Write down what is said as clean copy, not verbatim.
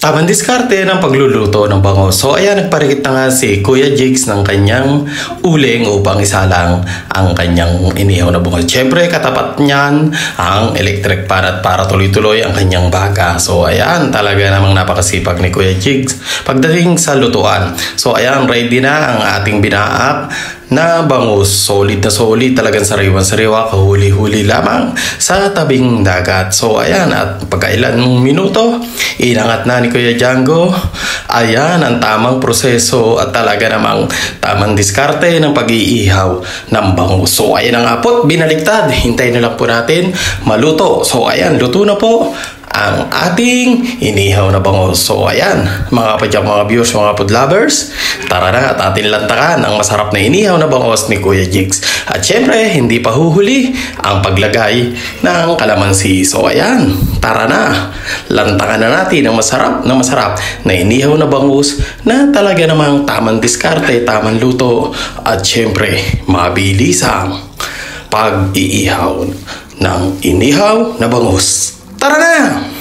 Tamang diskarte ng pagluluto ng bangus. So ayan, nagparikit na nga si Kuya Jigs ng kanyang uling upang isalang ang kanyang inihaw na bangus. Siyempre, katapat niyan ang electric pan at para tuloy-tuloy ang kanyang baga. So ayan, talaga namang napakasipag ni Kuya Jigs pagdating sa lutuan. So ayan, ready na ang ating binaak na bangus. Solid na solid, talagang sariwan-sariwa, kahuli-huli lamang sa tabing dagat. So ayan, at pagkailan minuto, inangat na ni Kuya Django. Ayan ang tamang proseso at talaga namang tamang diskarte ng pag-iihaw ng bangus. So ayan ang apot, binaliktad. Hintayin na lang po natin maluto. So ayan, luto na po ang ating inihaw na bangus. So ayan, mga kapadyang, mga viewers, mga food lovers, tara na at atin lantakan ang masarap na inihaw na bangus ni Kuya Jigs. At syempre, hindi pa huhuli ang paglagay ng kalamansi. So ayan, tara na, lantakan na natin ang masarap na inihaw na bangus na talaga namang tamang diskarte, tamang luto at syempre, mabilis ang pag-iihaw ng inihaw na bangus. Tara na!